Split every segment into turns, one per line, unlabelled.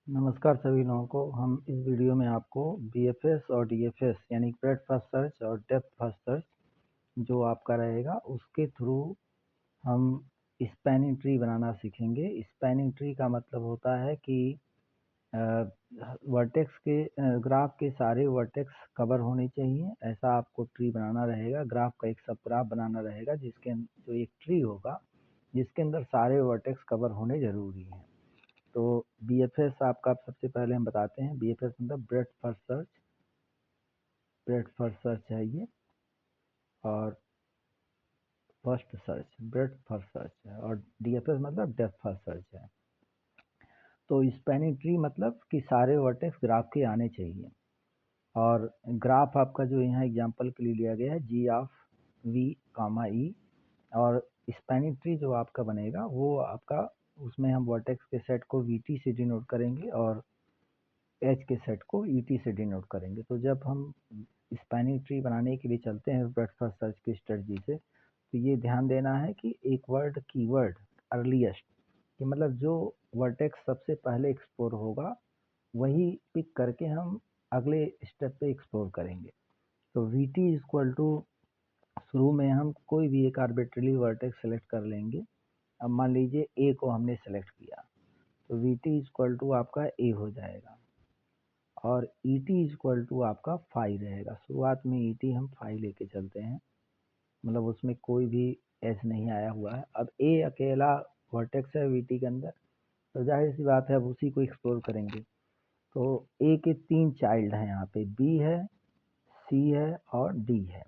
नमस्कार सभी लोगों को। हम इस वीडियो में आपको बीएफएस और डीएफएस यानी ब्रेथ फर्स्ट सर्च और डेप्थ फर्स्ट सर्च जो आपका रहेगा उसके थ्रू हम स्पैनिंग ट्री बनाना सीखेंगे। स्पैनिंग ट्री का मतलब होता है कि वर्टेक्स के ग्राफ के सारे वर्टेक्स कवर होने चाहिए, ऐसा आपको ट्री बनाना रहेगा। ग्राफ का एक सब ग्राफ बनाना रहेगा जिसके जो एक ट्री होगा जिसके अंदर सारे वर्टेक्स कवर होने ज़रूरी हैं। तो बीएफएस आपका सबसे पहले हम बताते हैं। बीएफएस मतलब ब्रेथ फर्स्ट सर्च है ये, और first search breath first search है, और डीएफएस मतलब डेप्थ फर्स्ट सर्च है। तो स्पैनिंग ट्री मतलब कि सारे वर्टेक्स ग्राफ के आने चाहिए। और ग्राफ आपका जो यहाँ एग्जांपल के लिए लिया गया है जी ऑफ वी कामा ई, और स्पैनिंग ट्री जो आपका बनेगा वो आपका उसमें हम वर्टेक्स के सेट को वीटी से डिनोट करेंगे और एच के सेट को ईटी से डिनोट करेंगे। तो जब हम स्पैनिंग ट्री बनाने के लिए चलते हैं ब्रेथ फर्स्ट सर्च की स्ट्रेटजी से, तो ये ध्यान देना है कि एक वर्ड कीवर्ड अर्लीस्ट, कि मतलब जो वर्टेक्स सबसे पहले एक्सप्लोर होगा वही पिक करके हम अगले स्टेप पे एक्सप्लोर करेंगे। तो वी टी इक्वल टू, शुरू में हम कोई भी एक आर्बिट्ररी वर्टेक्स सेलेक्ट कर लेंगे। अब मान लीजिए ए को हमने सेलेक्ट किया, तो वी टी इक्वल टू आपका ए हो जाएगा, और ई टी इक्वल टू आपका 5 रहेगा। शुरुआत में ई टी हम 5 लेके चलते हैं, मतलब उसमें कोई भी एज नहीं आया हुआ है। अब ए अकेला वर्टेक्स है वी टी के अंदर, तो जाहिर सी बात है अब उसी को एक्सप्लोर करेंगे। तो ए के 3 चाइल्ड हैं यहाँ पे, बी है, सी है और डी है।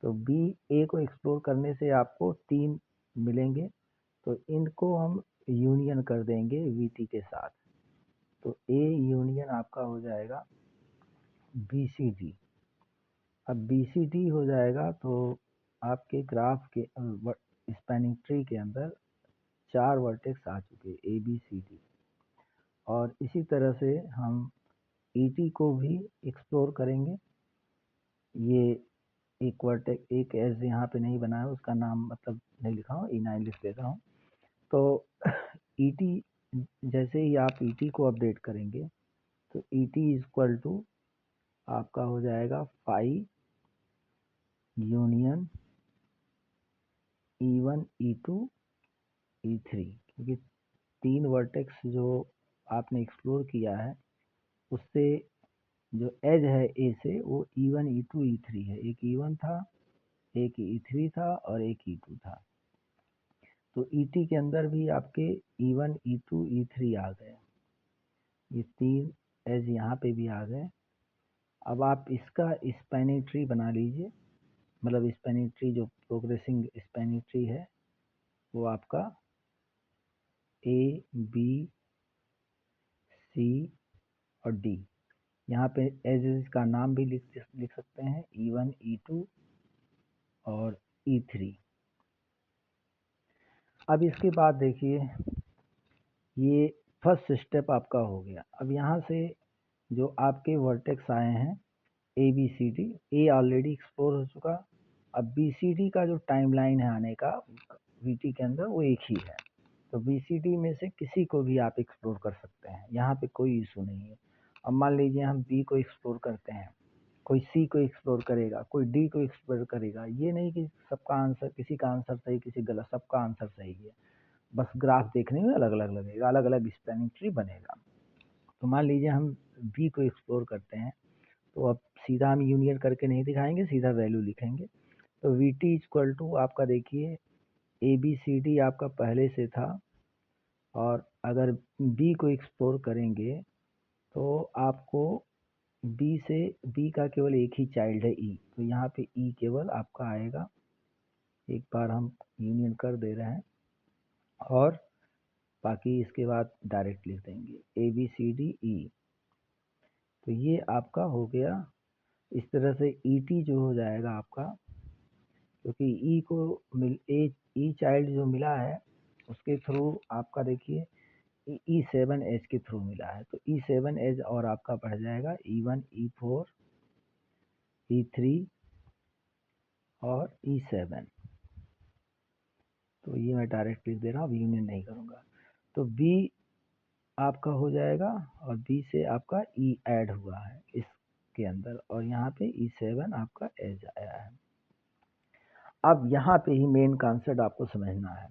तो बी ए को एक्सप्लोर करने से आपको 3 मिलेंगे, तो इनको हम यूनियन कर देंगे वी टी के साथ। तो ए यूनियन आपका हो जाएगा बी सी डी। अब बी सी डी हो जाएगा तो आपके ग्राफ के स्पैनिंग ट्री के अंदर 4 वर्टेक्स आ चुके, ए बी सी डी। और इसी तरह से हम ई टी को भी एक्सप्लोर करेंगे। ये एक वर्टेक्स एक एज यहाँ पे नहीं बना है, उसका नाम मतलब नहीं लिखा हूँ, E9 लिख देता हूँ। तो ई टी जैसे ही आप ई टी को अपडेट करेंगे तो ई टी इक्वल टू आपका हो जाएगा 5 यूनियन E1 E2 E3, क्योंकि 3 वर्टेक्स जो आपने एक्सप्लोर किया है उससे जो एज है ए से वो E1 E2 E3 है। एक E1 था, एक E3 था और एक E2 था। तो ईटी के अंदर भी आपके E1 E2 E3 आ गए, ये 3 एज यहाँ पे भी आ गए। अब आप इसका स्पैनिंग ट्री बना लीजिए, मतलब स्पैनिंग ट्री जो प्रोग्रेसिंग स्पैनिंग ट्री है वो आपका ए बी सी और डी। यहाँ पे एजेस का नाम भी लिख सकते हैं, E1 E2 और E3। अब इसके बाद देखिए ये फर्स्ट स्टेप आपका हो गया। अब यहाँ से जो आपके वर्टेक्स आए हैं A B C D, A already explore हो चुका। अब बी सी डी का जो टाइमलाइन है आने का वी टी के अंदर वो एक ही है। तो बी सी डी में से किसी को भी आप एक्सप्लोर कर सकते हैं, यहाँ पे कोई इशू नहीं है। अब मान लीजिए हम बी को एक्सप्लोर करते हैं, कोई सी को एक्सप्लोर करेगा, कोई डी को एक्सप्लोर करेगा। ये नहीं कि सबका आंसर, किसी का आंसर सही किसी गलत, सबका आंसर सही है। बस ग्राफ देखने में अलग अलग लगेगा, अलग अलग स्पैनिंग ट्री बनेगा। तो मान लीजिए हम बी को एक्सप्लोर करते हैं, तो अब सीधा हम यूनियन करके नहीं दिखाएंगे, सीधा वैल्यू लिखेंगे। तो वी टी इक्वल टू आपका देखिए ए बी सी डी आपका पहले से था, और अगर बी को एक्सप्लोर करेंगे तो आपको बी से, बी का केवल एक ही चाइल्ड है ई, तो यहाँ पे ई केवल आपका आएगा। एक बार हम यूनियन कर दे रहे हैं और बाकी इसके बाद डायरेक्ट लिख देंगे ए बी सी डी ई। तो ये आपका हो गया। इस तरह से ई टी जो हो जाएगा आपका, क्योंकि ई को ई चाइल्ड जो मिला है उसके थ्रू आपका देखिए E7 एज के थ्रू मिला है, तो E7 एज और आपका बढ़ जाएगा E1 E4 E3 और E7। तो ये मैं डायरेक्ट लिख दे रहा हूँ, यूनियन नहीं करूँगा। तो बी आपका हो जाएगा और बी से आपका ई ऐड हुआ है इसके अंदर, और यहाँ पे E7 आपका एज आया है। अब यहाँ पे ही मेन कॉन्सेप्ट आपको समझना है।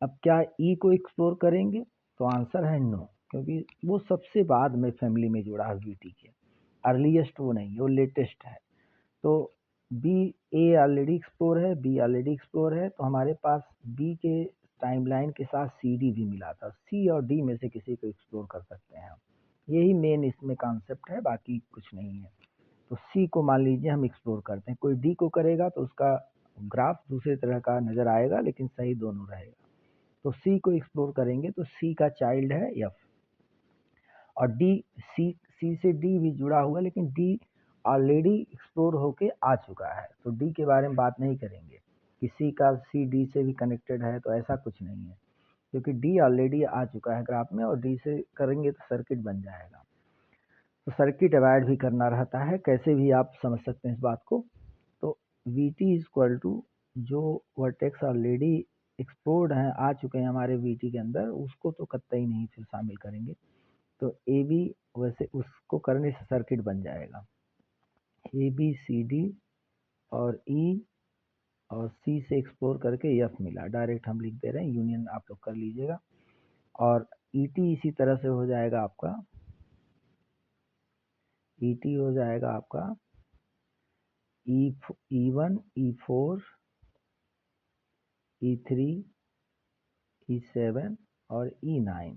अब क्या ई को एक्सप्लोर करेंगे? तो आंसर है नो, क्योंकि वो सबसे बाद में फैमिली में जुड़ा है वीटी के, अर्लीस्ट वो नहीं है, वो लेटेस्ट है। तो बी, ए ऑलरेडी एक्सप्लोर है, बी ऑलरेडी एक्सप्लोर है, तो हमारे पास बी के टाइमलाइन के साथ सी डी भी मिला था। सी और डी में से किसी को एक्सप्लोर कर सकते हैं हम, यही मेन इसमें कॉन्सेप्ट है, बाकी कुछ नहीं है। तो सी को मान लीजिए हम एक्सप्लोर करते हैं, कोई डी को करेगा तो उसका ग्राफ दूसरे तरह का नज़र आएगा, लेकिन सही दोनों रहेगा। तो सी को एक्सप्लोर करेंगे तो सी का चाइल्ड है एफ, और डी, सी से डी भी जुड़ा हुआ, लेकिन डी ऑलरेडी एक्सप्लोर होके आ चुका है, तो डी के बारे में बात नहीं करेंगे कि सी का सी डी से भी कनेक्टेड है, तो ऐसा कुछ नहीं है, क्योंकि डी ऑलरेडी आ चुका है ग्राफ में, और डी से करेंगे तो सर्किट बन जाएगा। तो सर्किट अवॉइड भी करना रहता है, कैसे भी आप समझ सकते हैं इस बात को। तो वी टी इक्वल टू जो वर्टेक्स ऑलरेडी एक्सप्लोर्ड हैं, आ चुके हैं हमारे वी टी के अंदर, उसको तो कतई नहीं फिर शामिल करेंगे। तो ए बी, वैसे उसको करने से सर्किट बन जाएगा। ए बी सी डी और ई और सी से एक्सप्लोर करके एफ मिला, डायरेक्ट हम लिख दे रहे हैं, यूनियन आप लोग कर लीजिएगा। और ई टी इसी तरह से हो जाएगा आपका, ई टी हो जाएगा आपका E1, E4, E3, E7 और E9,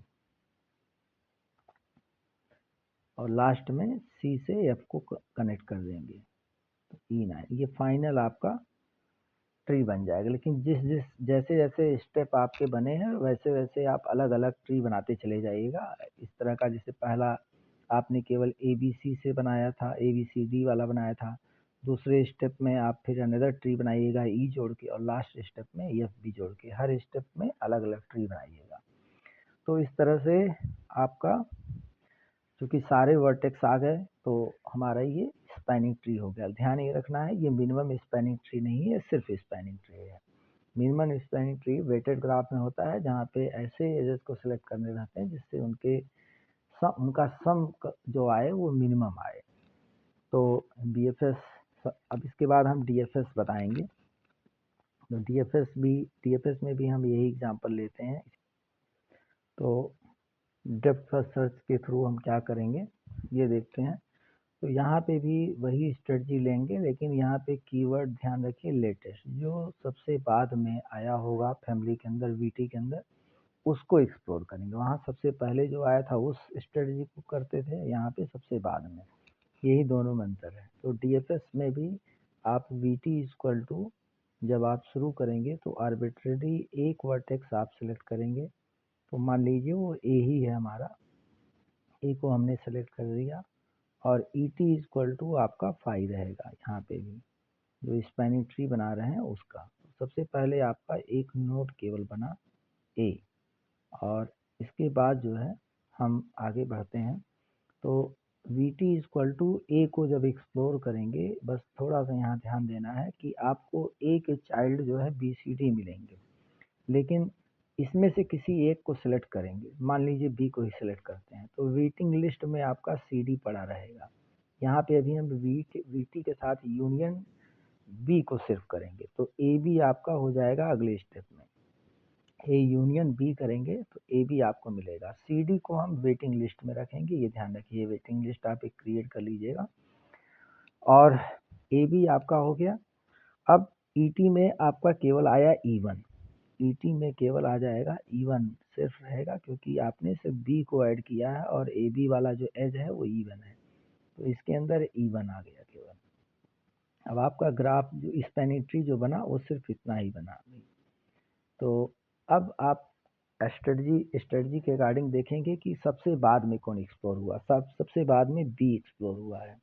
और लास्ट में C से F को कनेक्ट कर देंगे, तो E9। ये फाइनल आपका ट्री बन जाएगा। लेकिन जैसे जैसे स्टेप आपके बने हैं, वैसे वैसे आप अलग अलग ट्री बनाते चले जाइएगा इस तरह का। जैसे पहला आपने केवल ABC से बनाया था, ABCD वाला बनाया था, दूसरे स्टेप में आप फिर अनदर ट्री बनाइएगा ई जोड़ के, और लास्ट स्टेप में एफ भी जोड़ के, हर स्टेप में अलग अलग ट्री बनाइएगा। तो इस तरह से आपका, क्योंकि सारे वर्टेक्स आ गए, तो हमारा ये स्पैनिंग ट्री हो गया। ध्यान ये रखना है, ये मिनिमम स्पैनिंग ट्री नहीं है, सिर्फ स्पैनिंग ट्री है। Minimum spanning tree weighted graph में होता है, जहाँ पे ऐसे एजेस को सिलेक्ट करने रहते हैं जिससे उनका सम जो आए वो मिनिमम आए। तो BFS, अब इसके बाद हम DFS बताएंगे। तो DFS में भी हम यही एग्जांपल लेते हैं। तो डेप्थ फर्स्ट सर्च के थ्रू हम क्या करेंगे ये देखते हैं। तो यहाँ पे भी वही स्ट्रेटजी लेंगे, लेकिन यहाँ पे कीवर्ड ध्यान रखिए, लेटेस्ट, जो सबसे बाद में आया होगा फैमिली के अंदर, वीटी के अंदर, उसको एक्सप्लोर करेंगे। वहाँ सबसे पहले जो आया था उस स्ट्रेटजी को करते थे, यहाँ पे सबसे बाद में, यही दोनों में अंतर है। तो DFS में भी आप VT इक्वल टू, जब आप शुरू करेंगे तो आर्बिट्रेरी एक वर्टेक्स आप सेलेक्ट करेंगे। तो मान लीजिए वो ए ही है हमारा, ए को हमने सेलेक्ट कर दिया, और ET इक्वल टू आपका 5 रहेगा यहाँ पे भी, जो स्पैनिंग ट्री बना रहे हैं उसका। सबसे पहले आपका एक नोड केवल बना ए, और इसके बाद जो है हम आगे बढ़ते हैं। तो VT इक्वल टू ए को जब एक्सप्लोर करेंगे, बस थोड़ा सा यहाँ ध्यान देना है कि आपको ए के चाइल्ड जो है BCD मिलेंगे, लेकिन इसमें से किसी एक को सिलेक्ट करेंगे। मान लीजिए बी को ही सिलेक्ट करते हैं, तो वेटिंग लिस्ट में आपका CD पड़ा रहेगा। यहाँ पे अभी हम VT के साथ यूनियन बी को सिर्फ करेंगे, तो ए बी आपका हो जाएगा अगले स्टेप में। ए यूनियन बी करेंगे तो ए बी आपको मिलेगा। CD को हम वेटिंग लिस्ट में रखेंगे, ये ध्यान रखिए, वेटिंग लिस्ट आप एक क्रिएट कर लीजिएगा। और ए बी आपका हो गया। अब ET में आपका केवल आया E1, ET में केवल आ जाएगा E1 सिर्फ रहेगा, क्योंकि आपने सिर्फ B को ऐड किया है, और AB वाला जो एज है वो E1 है, तो इसके अंदर E1 आ गया केवल। अब आपका ग्राफ जो स्पैनिंग ट्री जो बना वो सिर्फ इतना ही बना। तो अब आप स्ट्रेटजी के अकॉर्डिंग देखेंगे कि सबसे बाद में कौन एक्सप्लोर हुआ। सबसे बाद में बी एक्सप्लोर हुआ है,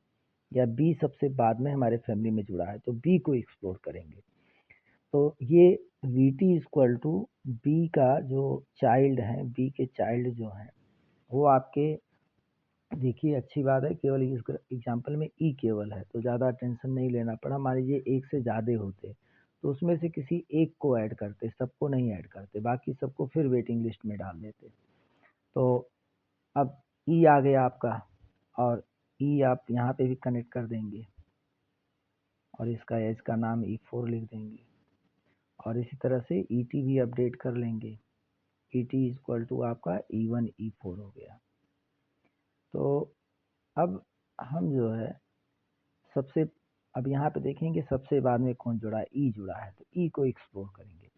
या बी सबसे बाद में हमारे फैमिली में जुड़ा है, तो बी को एक्सप्लोर करेंगे। तो ये VT इक्वल टू बी का जो चाइल्ड है, बी के चाइल्ड जो हैं वो आपके, देखिए अच्छी बात है, केवल इस एग्जांपल में ई केवल है, तो ज़्यादा टेंशन नहीं लेना पड़ा। मान लीजिए एक से ज़्यादा होते तो उसमें से किसी एक को ऐड करते, सबको नहीं ऐड करते, बाकी सबको फिर वेटिंग लिस्ट में डाल देते। तो अब ई आ गया आपका, और ई आप यहाँ पे भी कनेक्ट कर देंगे और इसका एज का नाम E4 लिख देंगे, और इसी तरह से ET भी अपडेट कर लेंगे। ET इक्वल टू आपका E1 E4 हो गया। तो अब हम जो है सबसे, अब यहाँ पे देखेंगे सबसे बाद में कौन जुड़ा है, ई जुड़ा है, तो ई को एक्सप्लोर करेंगे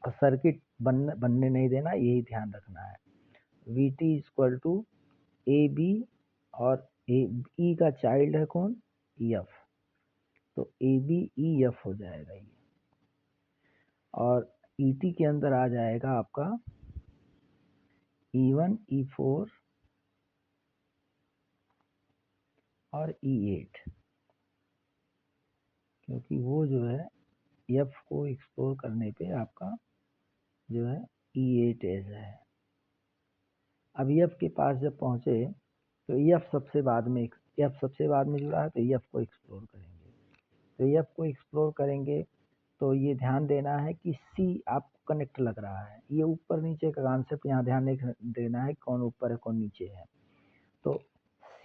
और सर्किट बनने नहीं देना, यही ध्यान रखना है। VT इक्वल टू AB, और ई का चाइल्ड है कौन, EF, तो ABEF हो जाएगा ये, और ET के अंदर आ जाएगा आपका E1 E4 और E8, क्योंकि वो जो है F को एक्सप्लोर करने पे आपका जो है E8 एज है। अब F के पास जब पहुँचे तो F सबसे बाद में जुड़ा है, तो F को एक्सप्लोर करेंगे। तो F को एक्सप्लोर करेंगे तो ये ध्यान देना है कि C आपको कनेक्ट लग रहा है, ये ऊपर नीचे का कॉन्सेप्ट यहाँ ध्यान नहीं देना है कौन ऊपर है कौन नीचे है। तो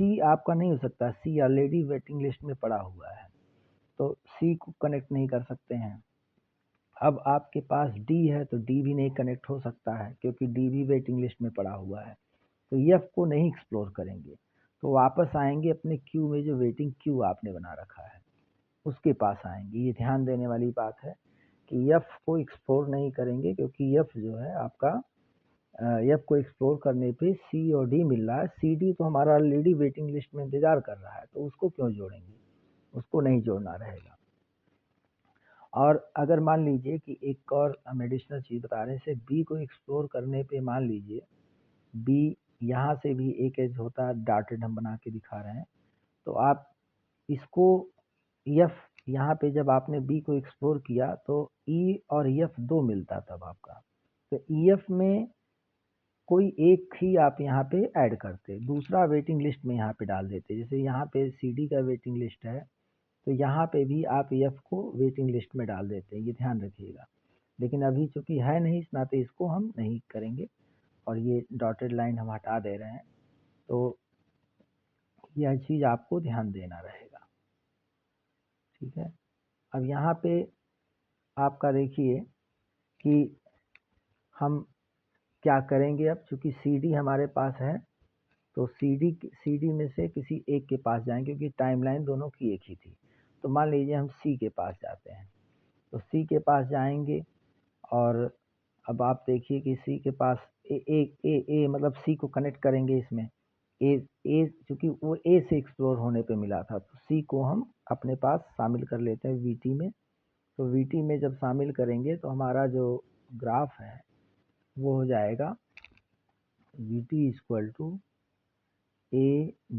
C आपका नहीं हो सकता, C ऑलरेडी वेटिंग लिस्ट में पड़ा हुआ है, तो C को कनेक्ट नहीं कर सकते हैं। अब आपके पास D है तो D भी नहीं कनेक्ट हो सकता है, क्योंकि D भी वेटिंग लिस्ट में पड़ा हुआ है, तो F को नहीं एक्सप्लोर करेंगे। तो वापस आएंगे अपने क्यू में, जो वेटिंग क्यू आपने बना रखा है उसके पास आएंगे। ये ध्यान देने वाली बात है कि F को एक्सप्लोर नहीं करेंगे, क्योंकि F जो है आपका F को एक्सप्लोर करने पे C और D मिल रहा है। CD तो हमारा ऑलरेडी वेटिंग लिस्ट में इंतजार कर रहा है, तो उसको क्यों जोड़ेंगे, उसको नहीं जोड़ना रहेगा। और अगर मान लीजिए कि एक और हम एडिशनल चीज़ बता रहे हैं, जैसे B को एक्सप्लोर करने पे मान लीजिए B यहाँ से भी एक एज होता है, डॉटेड हम बना के दिखा रहे हैं, तो आप इसको F यहाँ पे जब आपने B को एक्सप्लोर किया तो E और F दो मिलता तब आपका, तो EF में कोई एक ही आप यहाँ पे ऐड करते, दूसरा वेटिंग लिस्ट में यहाँ पे डाल देते। जैसे यहाँ पे CD का वेटिंग लिस्ट है, तो यहाँ पे भी आप F को वेटिंग लिस्ट में डाल देते हैं, ये ध्यान रखिएगा। लेकिन अभी चूंकि है नहीं, इस नाते इसको हम नहीं करेंगे, और ये डॉटेड लाइन हम हटा दे रहे हैं। तो यह चीज़ आपको ध्यान देना रहेगा, ठीक है। अब यहाँ पे आपका देखिए कि हम क्या करेंगे। अब चूंकि CD हमारे पास है, तो CD में से किसी एक के पास जाएंगे, क्योंकि टाइमलाइन दोनों की एक ही थी। तो मान लीजिए हम C के पास जाते हैं, तो C के पास जाएंगे, और अब आप देखिए कि C के पास ए मतलब C को कनेक्ट करेंगे इसमें। ए चूँकि वो A से एक्सप्लोर होने पे मिला था, तो C को हम अपने पास शामिल कर लेते हैं VT में। तो VT में जब शामिल करेंगे तो हमारा जो ग्राफ है वो हो जाएगा VT equal to A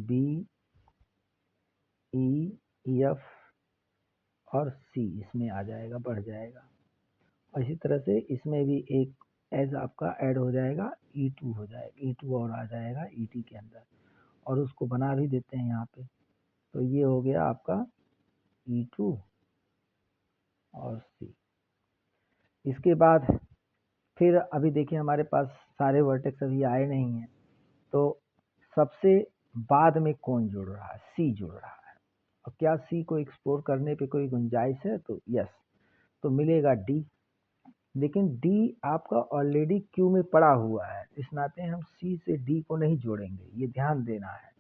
B E F और C इसमें आ जाएगा, बढ़ जाएगा। और इसी तरह से इसमें भी एक एज आपका ऐड हो जाएगा, E2 हो जाएगा, E2 और आ जाएगा ET के अंदर, और उसको बना भी देते हैं यहाँ पे। तो ये हो गया आपका E2 और C। इसके बाद फिर अभी देखिए हमारे पास सारे वर्टेक्स अभी आए नहीं हैं, तो सबसे बाद में कौन जुड़ रहा है, C जुड़ रहा है। और क्या C को एक्सप्लोर करने पे कोई गुंजाइश है, तो यस, तो मिलेगा D। लेकिन D आपका ऑलरेडी क्यू में पड़ा हुआ है, इस नाते हम C से D को नहीं जोड़ेंगे, ये ध्यान देना है।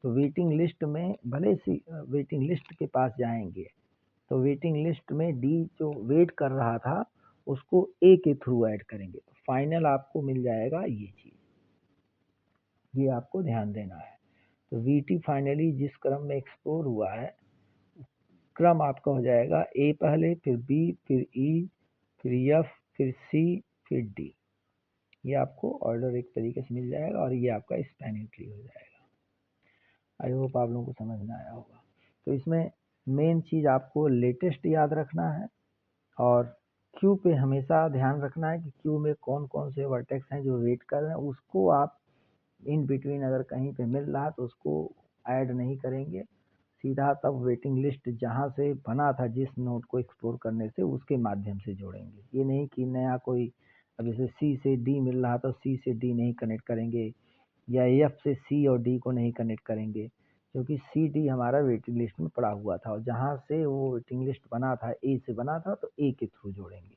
तो वेटिंग लिस्ट में भले सी वेटिंग लिस्ट के पास जाएंगे, तो वेटिंग लिस्ट में D जो वेट कर रहा था उसको A के थ्रू ऐड करेंगे, तो फाइनल आपको मिल जाएगा ये चीज़, ये आपको ध्यान देना है। तो VT फाइनली जिस क्रम में एक्सप्लोर हुआ है, क्रम आपका हो जाएगा A पहले, फिर B, फिर E, फिर F, फिर C, फिर D। ये आपको ऑर्डर एक तरीके से मिल जाएगा, और ये आपका स्पैनिंग ट्री हो जाएगा। आई होप आप लोगों को समझ में आया होगा। तो इसमें मेन चीज़ आपको लेटेस्ट याद रखना है, और क्यू पे हमेशा ध्यान रखना है कि क्यू में कौन कौन से वर्टेक्स हैं जो वेट कर रहे हैं, उसको आप इन बिटवीन अगर कहीं पे मिल रहा तो उसको ऐड नहीं करेंगे, सीधा तब वेटिंग लिस्ट जहाँ से बना था जिस नोड को एक्सप्लोर करने से, उसके माध्यम से जोड़ेंगे। ये नहीं कि नया कोई, अब जैसे C से D मिल रहा तो C से D नहीं कनेक्ट करेंगे, या एफ से सी और डी को नहीं कनेक्ट करेंगे, क्योंकि सी डी हमारा वेटिंग लिस्ट में पड़ा हुआ था और जहाँ से वो वेटिंग लिस्ट बना था ए से बना था, तो ए के थ्रू जोड़ेंगे।